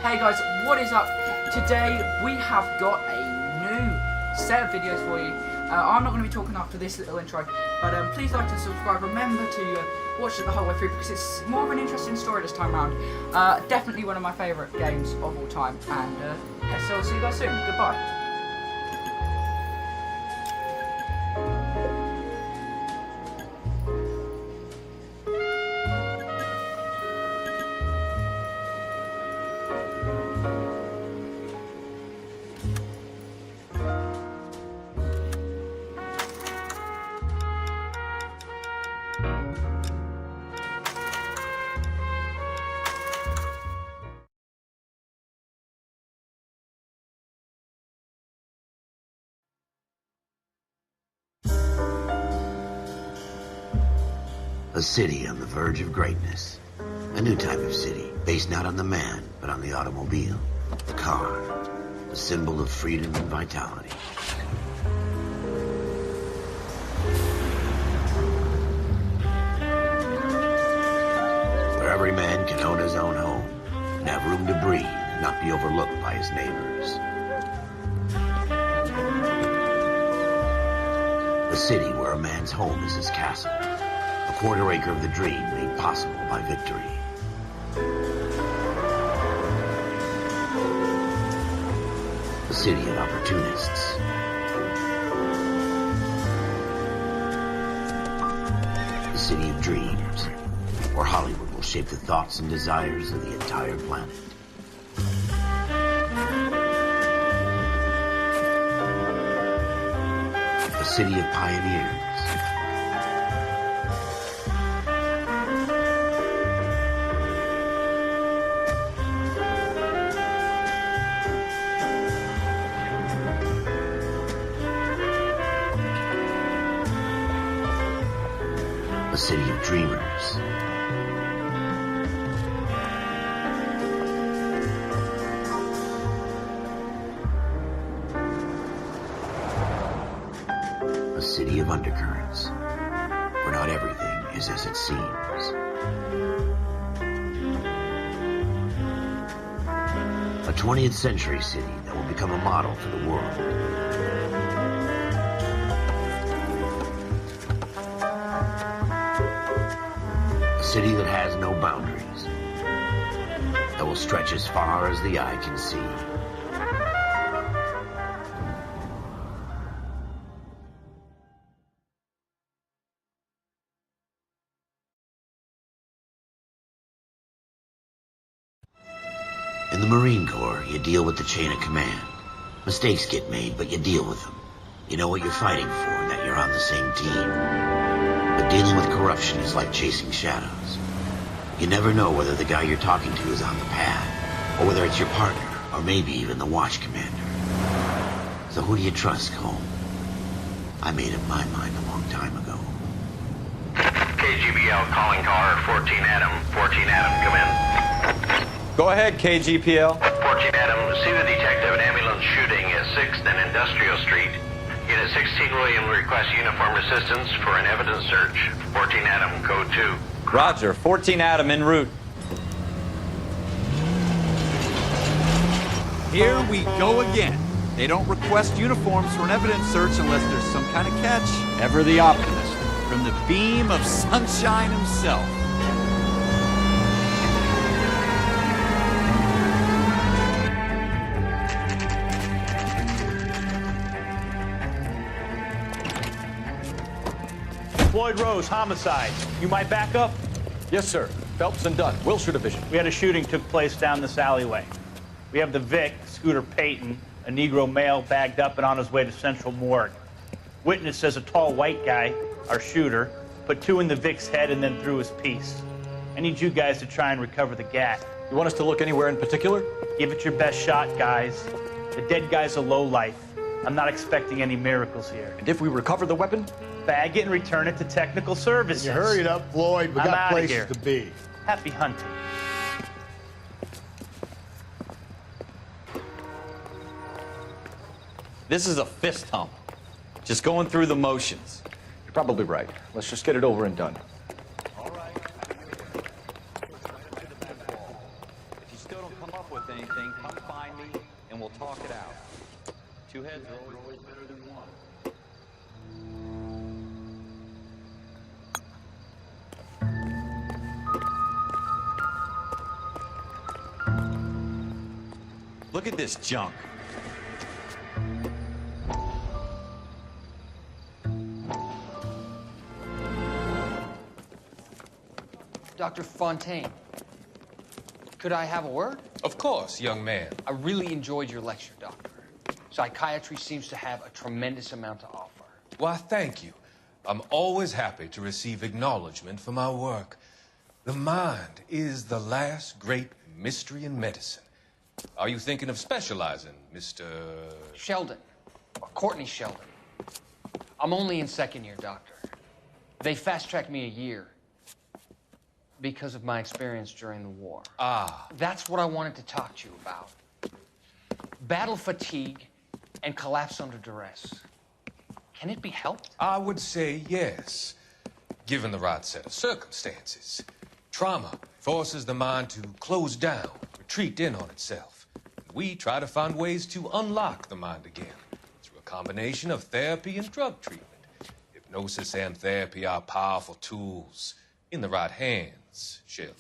Hey guys, what is up? Today we have got a new set of videos for you. I'm not going to be talking after this little intro, but please like and subscribe. Remember to watch it the whole way through because it's more of an interesting story this time around. Definitely one of my favourite games of all time. And yeah, so I'll see you guys soon. Goodbye. A city on the verge of greatness. A new type of city, based not on the man, but on the automobile. The car. The symbol of freedom and vitality. Where every man can own his own home, and have room to breathe and not be overlooked by his neighbors. A city where a man's home is his castle. A quarter acre of the dream made possible by victory. A city of opportunists. A city of dreams, where Hollywood will shape the thoughts and desires of the entire planet. A city of pioneers. A city of dreamers. A city of undercurrents, where not everything is as it seems. A 20th century city that will become a model for the world. A city that has no boundaries, that will stretch as far as the eye can see. In the Marine Corps, you deal with the chain of command. Mistakes get made, but you deal with them. You know what you're fighting for and that you're on the same team. But dealing with corruption is like chasing shadows. You never know whether the guy you're talking to is on the pad, or whether it's your partner, or maybe even the watch commander. So who do you trust, Cole? I made up my mind a long time ago. KGBL calling car 14 Adam. 14 Adam, come in. Go ahead, KGPL. 14 Adam, see the detective, an ambulance shooting at 6th and Industrial Street. Unit 16 William requests uniform assistance for an evidence search. 14 Adam, code 2. Roger, 14 Adam en route. Here we go again. They don't request uniforms for an evidence search unless there's some kind of catch. Ever the optimist, from the beam of sunshine himself. Floyd Rose, homicide. You might back up? Yes, sir. Phelps and Dunn, Wilshire Division. We had a shooting took place down this alleyway. We have the Vic, Scooter Payton, a Negro male bagged up and on his way to Central Morgue. Witness says a tall white guy, our shooter, put 2 in the Vic's head and then threw his piece. I need you guys to try and recover the gat. You want us to look anywhere in particular? Give it your best shot, guys. The dead guy's a lowlife. I'm not expecting any miracles here. And if we recover the weapon? Bag it and return it to technical services. You hurry it up, Floyd. We I'm got outta places here. to be. Happy hunting. This is a fist hump. Just going through the motions. You're probably right. Let's just get it over and done. If you still don't come up with anything, find me, and we'll talk it out. Two heads are always better than one. Look at this junk. Dr. Fontaine, could I have a word? Of course, young man. I really enjoyed your lecture, Doctor. Psychiatry seems to have a tremendous amount to offer. Why, thank you. I'm always happy to receive acknowledgement for my work. The mind is the last great mystery in medicine. Are you thinking of specializing, Mr. Sheldon, or Courtney Sheldon. I'm only in second year, Doctor. They fast-tracked me a year because of my experience during the war. Ah. That's what I wanted to talk to you about. Battle fatigue and collapse under duress. Can it be helped? I would say yes, given the right set of circumstances. Trauma forces the mind to close down, retreat in on itself. We try to find ways to unlock the mind again through a combination of therapy and drug treatment. Hypnosis and therapy are powerful tools in the right hands, Sheldon.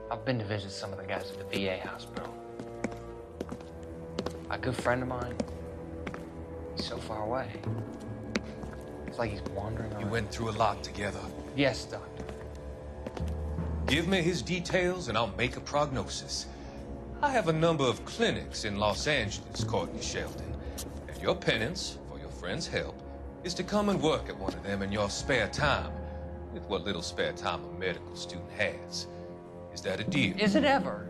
I've been to visit some of the guys at the VA hospital. A good friend of mine, he's so far away. It's like he's wandering around. You went through a lot together. Yes, Doctor. Give me his details and I'll make a prognosis. I have a number of clinics in Los Angeles, Courtney Sheldon, and your penance, for your friend's help, is to come and work at one of them in your spare time, with what little spare time a medical student has. Is that a deal? Is it ever?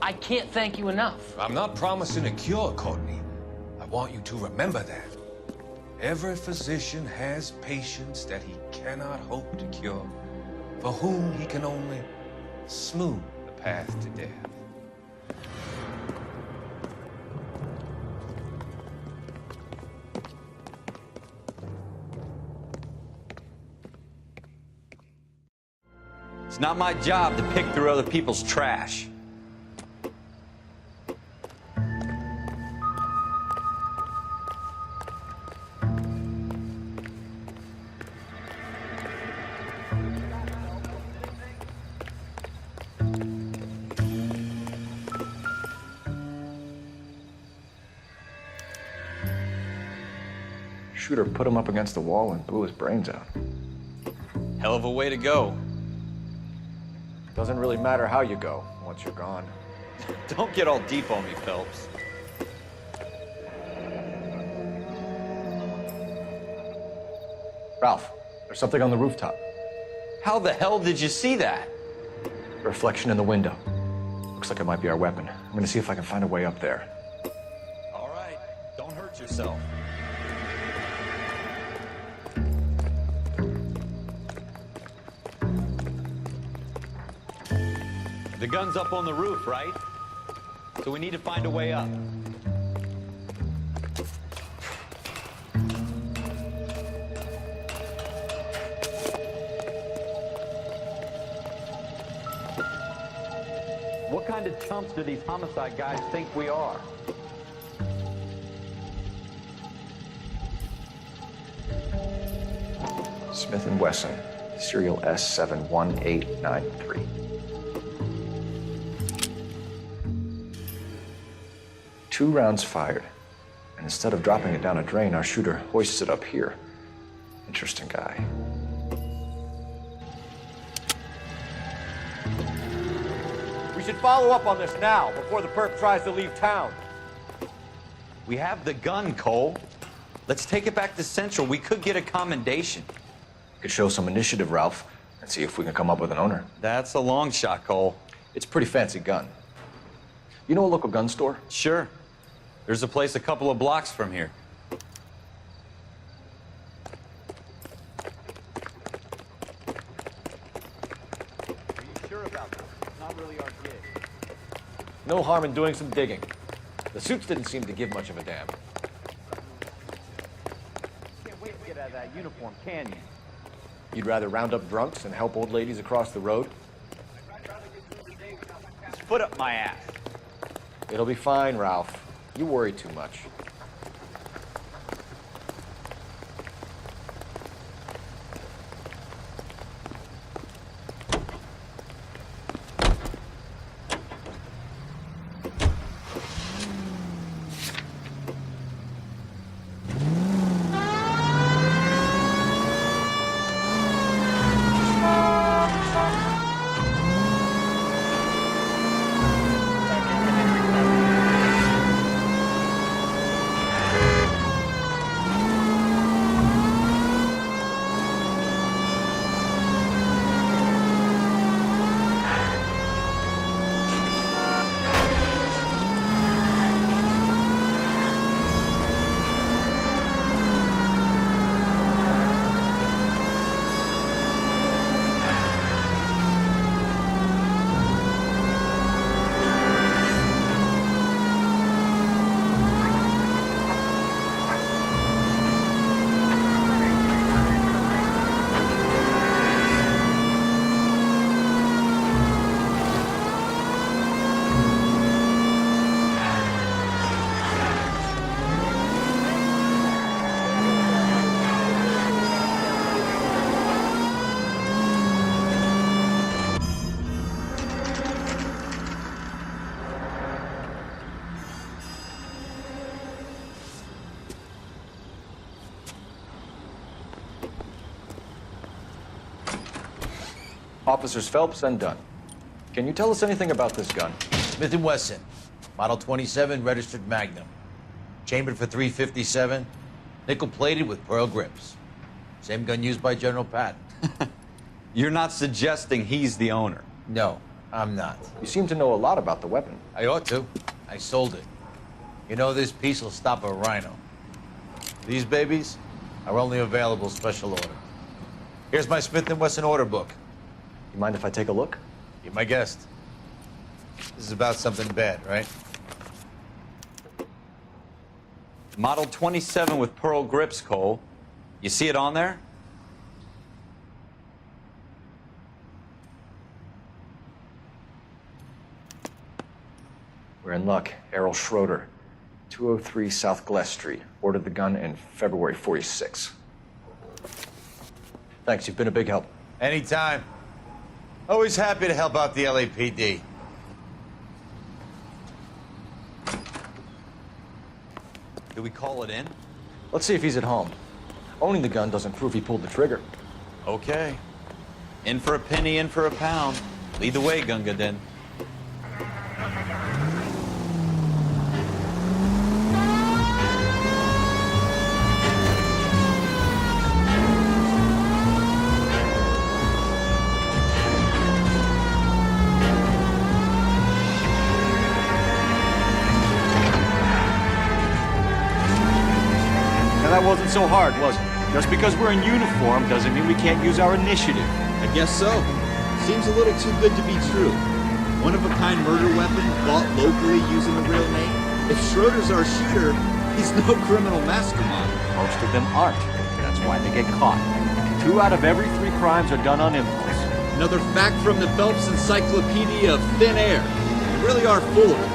I can't thank you enough. I'm not promising a cure, Courtney. I want you to remember that. Every physician has patients that he cannot hope to cure, for whom he can only smooth the path to death. It's not my job to pick through other people's trash. Shooter put him up against the wall and blew his brains out. Hell of a way to go. Doesn't really matter how you go once you're gone. Don't get all deep on me, Phelps. Ralph, there's something on the rooftop. How the hell did you see that? A reflection in the window. Looks like it might be our weapon. I'm gonna see if I can find a way up there. All right, don't hurt yourself. The gun's up on the roof, right? So we need to find a way up. What kind of chumps do these homicide guys think we are? Smith & Wesson, serial S71893. 2 rounds fired, and instead of dropping it down a drain, our shooter hoists it up here. Interesting guy. We should follow up on this now, before the perp tries to leave town. We have the gun, Cole. Let's take it back to Central. We could get a commendation. We could show some initiative, Ralph, and see if we can come up with an owner. That's a long shot, Cole. It's a pretty fancy gun. You know a local gun store? Sure. There's a place a couple of blocks from here. Are you sure about that? It's not really our gig. No harm in doing some digging. The suits didn't seem to give much of a damn. Can't wait to get out of that uniform, can you? You'd rather round up drunks and help old ladies across the road? foot up my ass. It'll be fine, Ralph. You worry too much. Officers Phelps and Dunn. Can you tell us anything about this gun? Smith & Wesson, Model 27, registered Magnum. Chambered for .357, nickel-plated with pearl grips. Same gun used by General Patton. You're not suggesting he's the owner? No, I'm not. You seem to know a lot about the weapon. I ought to. I sold it. You know, this piece will stop a rhino. These babies are only available special order. Here's my Smith & Wesson order book. You mind if I take a look? Be my guest. This is about something bad, right? Model 27 with pearl grips, Cole. You see it on there? We're in luck. Errol Schroeder, 203 South Glass Street. Ordered the gun in February '46. Thanks, you've been a big help. Anytime. Always happy to help out the LAPD. Do we call it in? Let's see if he's at home. Owning the gun doesn't prove he pulled the trigger. Okay. In for a penny, in for a pound. Lead the way, Gunga Din. That wasn't so hard, was it? Just because we're in uniform doesn't mean we can't use our initiative. I guess so. Seems a little too good to be true. One-of-a-kind murder weapon bought locally using the real name. If Schroeder's our shooter, he's no criminal mastermind. Most of them aren't. That's why they get caught. 2 out of every 3 crimes are done on impulse. Another fact from the Phelps Encyclopedia of Thin Air. They really are full of it.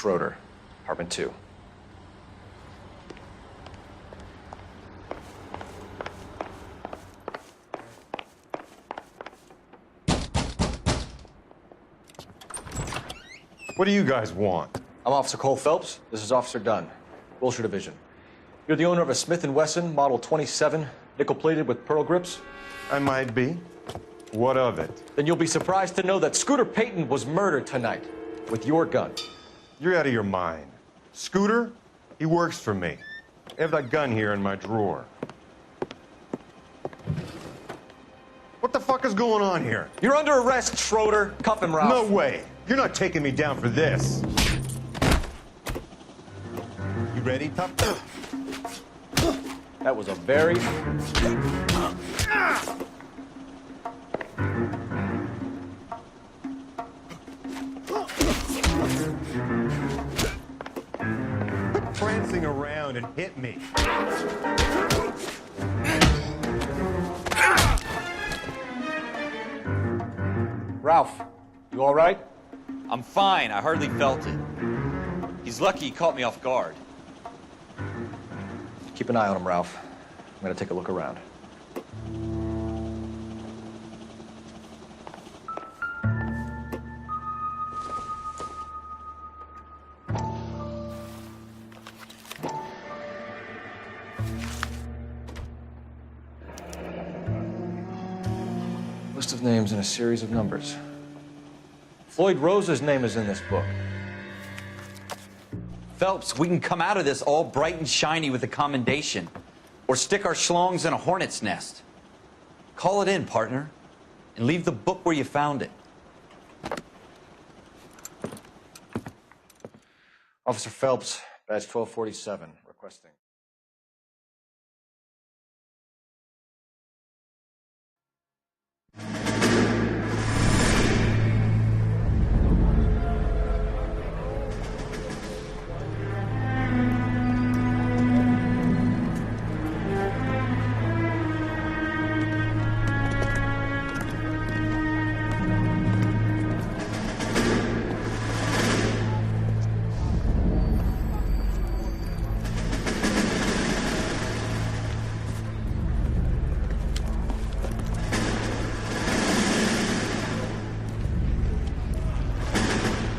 Schroeder, apartment 2. What do you guys want? I'm Officer Cole Phelps. This is Officer Dunn, Wilshire Division. You're the owner of a Smith & Wesson Model 27, nickel-plated with pearl grips? I might be. What of it? Then you'll be surprised to know that Scooter Payton was murdered tonight with your gun. You're out of your mind. Scooter? He works for me. I have that gun here in my drawer. What the fuck is going on here? You're under arrest, Schroeder. Cuff him, Ralph. No way. You're not taking me down for this. You ready, tough? That was a very... Prancing around and hit me. Ralph, you all right? I'm fine. I hardly felt it. He's lucky he caught me off guard. Keep an eye on him, Ralph. I'm gonna take a look around. List of names and a series of numbers. Floyd Rose's name is in this book. Phelps, we can come out of this all bright and shiny with a commendation. Or stick our schlongs in a hornet's nest. Call it in, partner. And leave the book where you found it. Officer Phelps, badge 1247, requesting.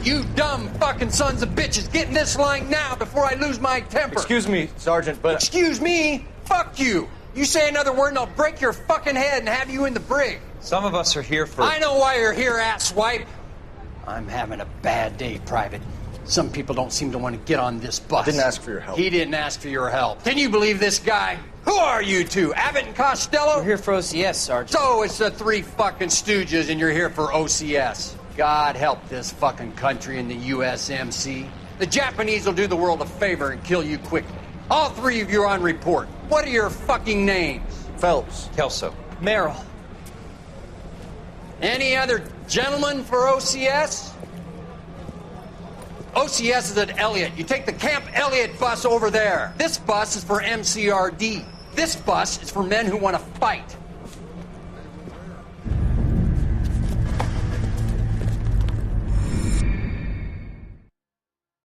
You dumb fucking sons of bitches, get in this line now before I lose my temper. Excuse me, Sergeant, but... Excuse me? Fuck you. You say another word and I'll break your fucking head and have you in the brig. Some of us are here for... I know why you're here, asswipe. I'm having a bad day, Private. Some people don't seem to want to get on this bus. I didn't ask for your help. He didn't ask for your help. Can you believe this guy? Who are you two? Abbott and Costello? We're here for OCS, Sergeant. So it's the three fucking stooges and you're here for OCS. God help this fucking country and the USMC. The Japanese will do the world a favor and kill you quickly. All three of you are on report. What are your fucking names? Phelps. Kelso. Merrill. Any other gentlemen for OCS? OCS is at Elliott. You take the Camp Elliott bus over there. This bus is for MCRD. This bus is for men who want to fight.